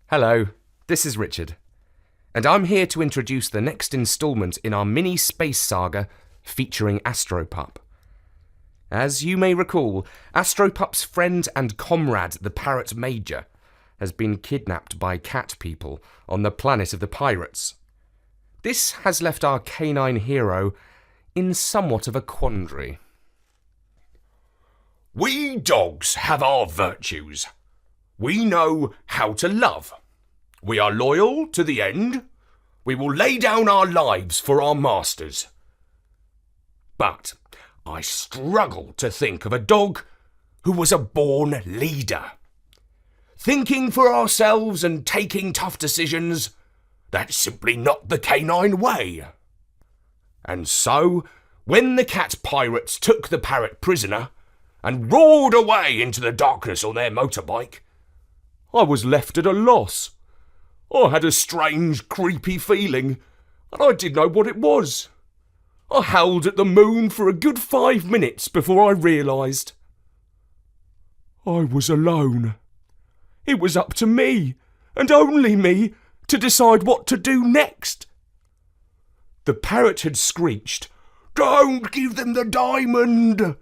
Hello, this is Richard, and I'm here to introduce the next instalment in our mini space saga featuring Astropup. As you may recall, Astropup's friend and comrade, the Parrot Major, has been kidnapped by cat people on the planet of the pirates. This has left our canine hero in somewhat of a quandary. We dogs have our virtues. We know how to love. We are loyal to the end. We will lay down our lives for our masters. But I struggle to think of a dog who was a born leader. Thinking for ourselves and taking tough decisions, that's simply not the canine way. And so, when the cat pirates took the parrot prisoner and roared away into the darkness on their motorbike, I was left at a loss. I had a strange, creepy feeling, and I didn't know what it was. I howled at the moon for a good 5 minutes before I realised I was alone. It was up to me, and only me, to decide what to do next. The parrot had screeched, "Don't give them the diamond!"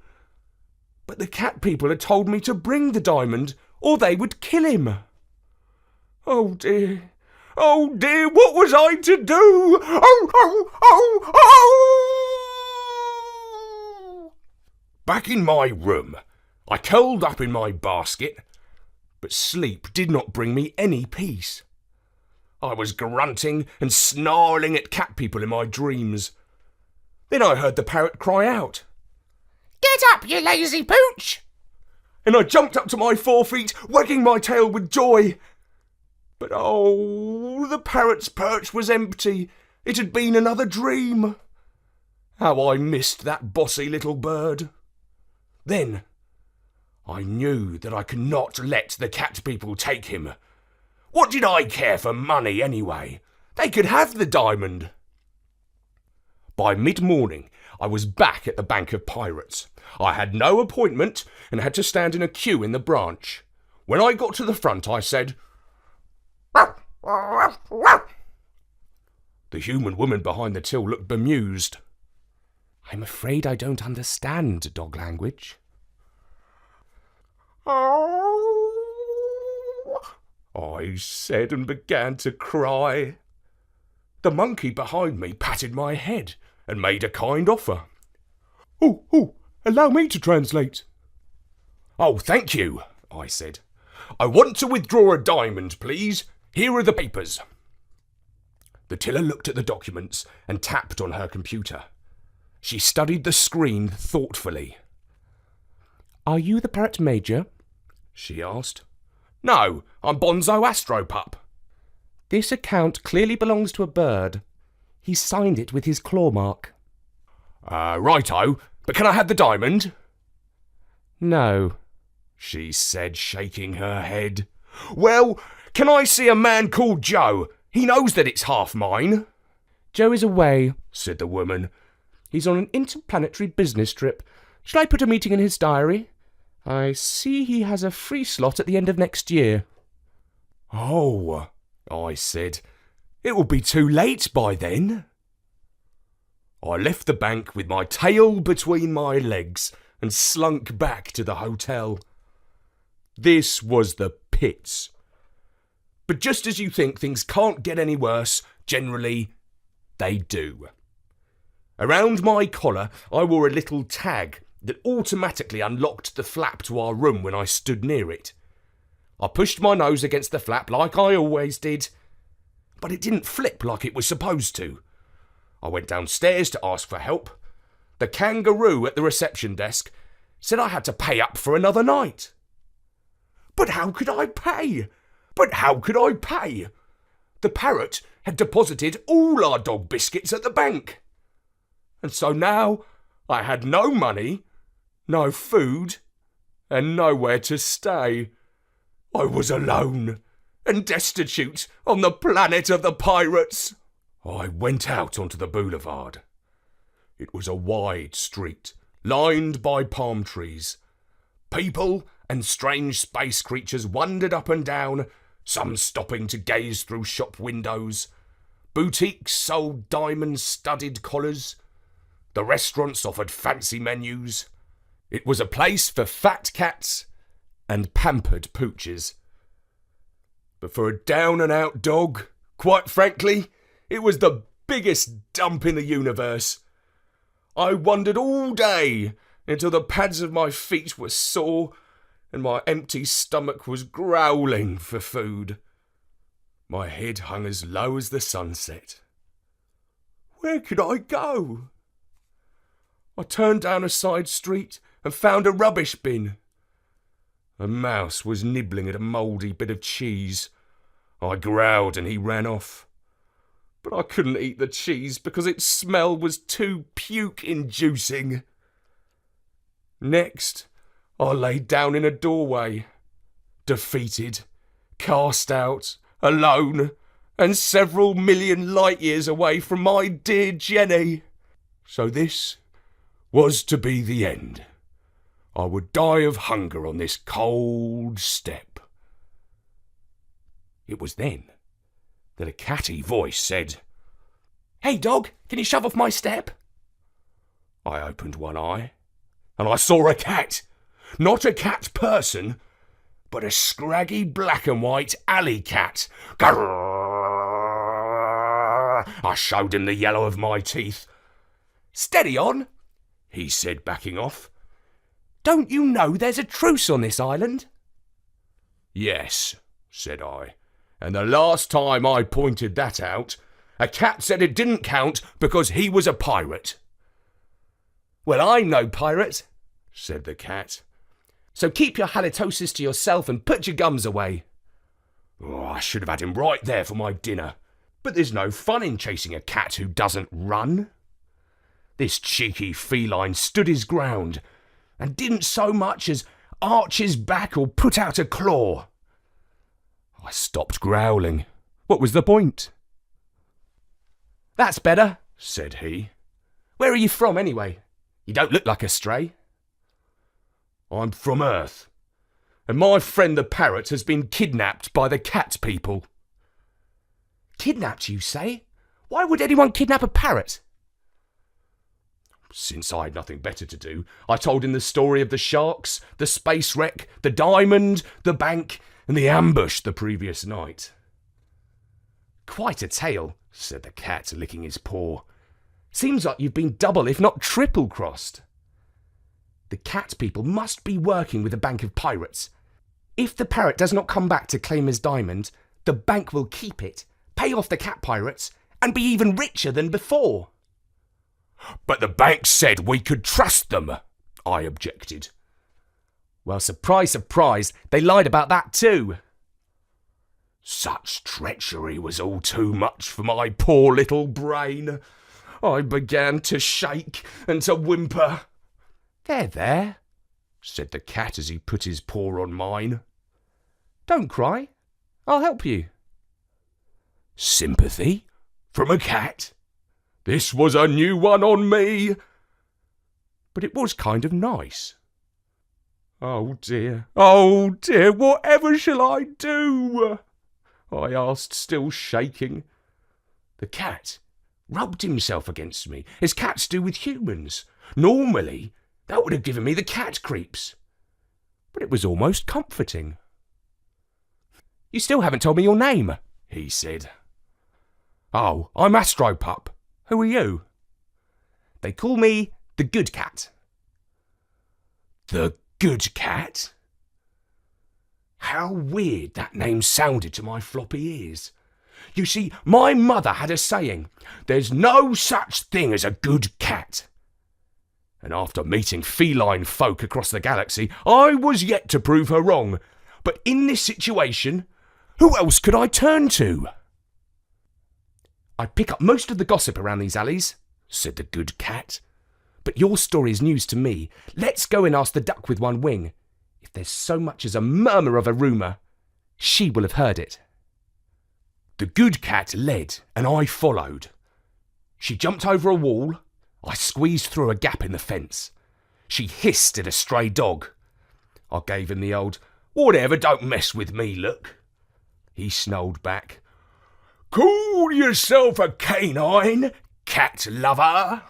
But the cat people had told me to bring the diamond, or they would kill him. Oh dear, what was I to do? Back in my room, I curled up in my basket, but sleep did not bring me any peace. I was grunting and snarling at cat people in my dreams. Then I heard the parrot cry out, "Get up, you lazy pooch!" And I jumped up to my 4 feet, wagging my tail with joy. But the parrot's perch was empty. It had been another dream. How I missed that bossy little bird. Then I knew that I could not let the cat people take him. What did I care for money anyway? They could have the diamond. By mid-morning, I was back at the Bank of Pirates. I had no appointment and had to stand in a queue in the branch. When I got to the front, I said, The human woman behind the till looked bemused. "I'm afraid I don't understand dog language." I said and began to cry. The monkey behind me patted my head and made a kind offer. Allow me to translate." "Oh, thank you," I said. "I want to withdraw a diamond, please. Here are the papers." The tiller looked at the documents and tapped on her computer. She studied the screen thoughtfully. "Are you the Parrot Major?" she asked. "No, I'm Bonzo Astropup." "This account clearly belongs to a bird. He signed it with his claw mark." Righto, but can I have the diamond?" "No," she said, shaking her head. "Well, can I see a man called Joe? He knows that it's half mine." "Joe is away," said the woman. "He's on an interplanetary business trip. Shall I put a meeting in his diary? I see he has a free slot at the end of next year." "Oh," I said, "it will be too late by then." I left the bank with my tail between my legs and slunk back to the hotel. This was the pits. But just as you think things can't get any worse, generally, they do. Around my collar, I wore a little tag that automatically unlocked the flap to our room when I stood near it. I pushed my nose against the flap like I always did, but it didn't flip like it was supposed to. I went downstairs to ask for help. The kangaroo at the reception desk said I had to pay up for another night. But how could I pay? The parrot had deposited all our dog biscuits at the bank. And so now I had no money, no food, and nowhere to stay. I was alone and destitute on the planet of the pirates. I went out onto the boulevard. It was a wide street, lined by palm trees. People and strange space creatures wandered up and down, some stopping to gaze through shop windows. Boutiques sold diamond-studded collars. The restaurants offered fancy menus. It was a place for fat cats and pampered pooches. But for a down-and-out dog, quite frankly, it was the biggest dump in the universe. I wondered all day until the pads of my feet were sore and my empty stomach was growling for food. My head hung as low as the sunset. Where could I go? I turned down a side street and found a rubbish bin. A mouse was nibbling at a mouldy bit of cheese. I growled and he ran off. But I couldn't eat the cheese because its smell was too puke-inducing. Next, I lay down in a doorway, defeated, cast out, alone, and several million light years away from my dear Jenny. So this was to be the end. I would die of hunger on this cold steppe. It was then that a catty voice said, "Hey dog, can you shove off my step?" I opened one eye, and I saw a cat. Not a cat person, but a scraggy black and white alley cat. Grrr! I showed him the yellow of my teeth. "Steady on," he said, backing off. "Don't you know there's a truce on this island?" "Yes," said I, "and the last time I pointed that out, a cat said it didn't count because he was a pirate." "Well, I'm no pirate," said the cat. "So keep your halitosis to yourself and put your gums away." Oh, I should have had him right there for my dinner, but there's no fun in chasing a cat who doesn't run. This cheeky feline stood his ground and didn't so much as arch his back or put out a claw. I stopped growling. What was the point? "That's better," said he. "Where are you from, anyway? You don't look like a stray." "I'm from Earth, and my friend the parrot has been kidnapped by the cat people." "Kidnapped, you say? Why would anyone kidnap a parrot?" Since I had nothing better to do, I told him the story of the sharks, the space wreck, the diamond, the bank, and the ambush the previous night. "Quite a tale," said the cat, licking his paw. "Seems like you've been double, if not triple-crossed. The cat people must be working with a bank of pirates. If the parrot does not come back to claim his diamond, the bank will keep it, pay off the cat pirates, and be even richer than before." "But the bank said we could trust them," I objected. "Well, surprise, surprise, they lied about that too." Such treachery was all too much for my poor little brain. I began to shake and to whimper. There, said the cat as he put his paw on mine. "Don't cry. I'll help you." Sympathy? From a cat? This was a new one on me. But it was kind of nice. Oh dear, whatever shall I do?" I asked, still shaking. The cat rubbed himself against me, as cats do with humans. Normally, that would have given me the cat creeps. But it was almost comforting. "You still haven't told me your name," he said. "Oh, I'm Astropup. Who are you?" "They call me the Good Cat." The Good Cat? How weird that name sounded to my floppy ears. You see, my mother had a saying, "There's no such thing as a good cat." And after meeting feline folk across the galaxy, I was yet to prove her wrong. But in this situation, who else could I turn to? "I pick up most of the gossip around these alleys," said the Good Cat. "But your story is news to me. Let's go and ask the duck with one wing. If there's so much as a murmur of a rumour, she will have heard it." The Good Cat led, and I followed. She jumped over a wall. I squeezed through a gap in the fence. She hissed at a stray dog. I gave him the old, "Whatever, don't mess with me" look. he snarled back. Call yourself a canine, cat lover?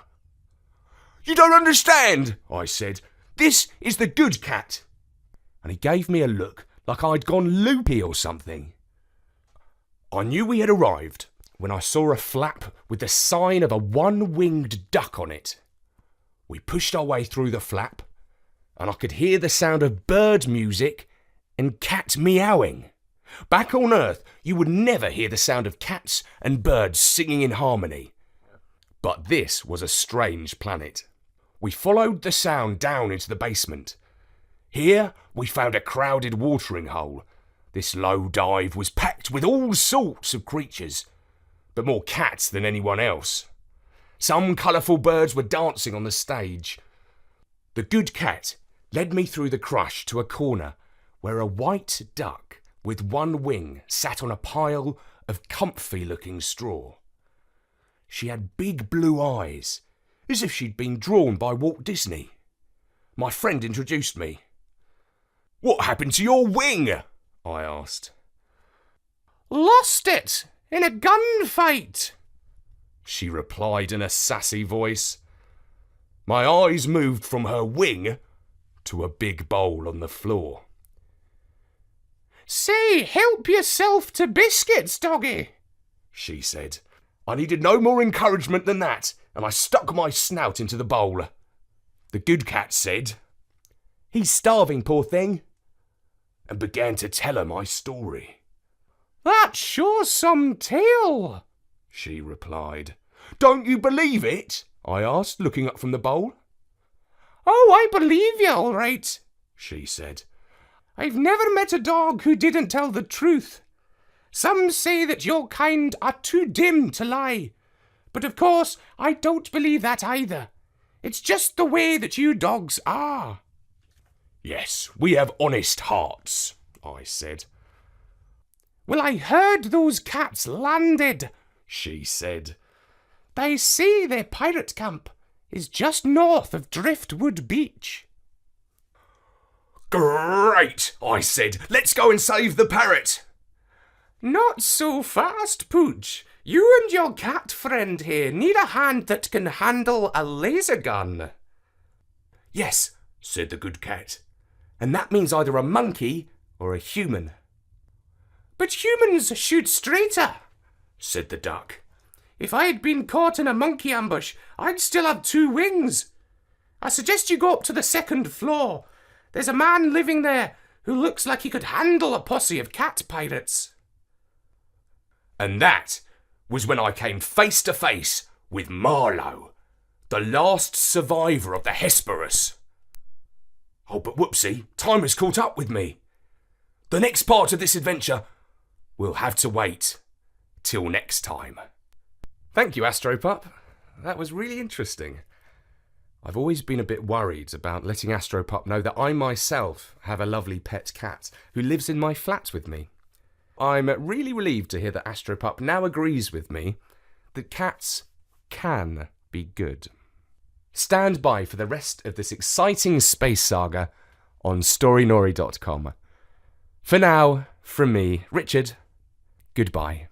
You don't understand, I said. This is the good cat. And he gave me a look like I'd gone loopy or something. I knew we had arrived when I saw a flap with the sign of a one-winged duck on it. We pushed our way through the flap, and I could hear the sound of bird music and cat meowing. Back on Earth, you would never hear the sound of cats and birds singing in harmony. But this was a strange planet. We followed the sound down into the basement. Here, we found a crowded watering hole. This low dive was packed with all sorts of creatures, but more cats than anyone else. Some colourful birds were dancing on the stage. The good cat led me through the crush to a corner where a white duck with one wing sat on a pile of comfy-looking straw. She had big blue eyes, as if she'd been drawn by Walt Disney. My friend introduced me. What happened to your wing? I asked. Lost it in a gunfight, she replied in a sassy voice. My eyes moved from her wing to a big bowl on the floor. Say, help yourself to biscuits, doggy, she said. I needed no more encouragement than that, and I stuck my snout into the bowl. The good cat said, He's starving, poor thing, and began to tell her my story. That's sure some tale, she replied. Don't you believe it? I asked, looking up from the bowl. Oh, I believe you, all right, she said. I've never met a dog who didn't tell the truth. Some say that your kind are too dim to lie. But of course, I don't believe that either. It's just the way that you dogs are. Yes, we have honest hearts, I said. Well, I heard those cats landed, she said. They say their pirate camp is just north of Driftwood Beach. Great, I said. Let's go and save the parrot. Not so fast, Pooch. You and your cat friend here need a hand that can handle a laser gun. Yes, said the good cat. And that means either a monkey or a human. But humans shoot straighter, said the duck. If I had been caught in a monkey ambush, I'd still have 2 wings. I suggest you go up to the 2nd floor. There's a man living there who looks like he could handle a posse of cat pirates. And that was when I came face to face with Marlowe, the last survivor of the Hesperus. Oh, but whoopsie, time has caught up with me. The next part of this adventure will have to wait till next time. Thank you, Astropup. That was really interesting. I've always been a bit worried about letting Astropup know that I myself have a lovely pet cat who lives in my flat with me. I'm really relieved to hear that Astropup now agrees with me that cats can be good. Stand by for the rest of this exciting space saga on storynori.com. For now, from me, Richard, goodbye.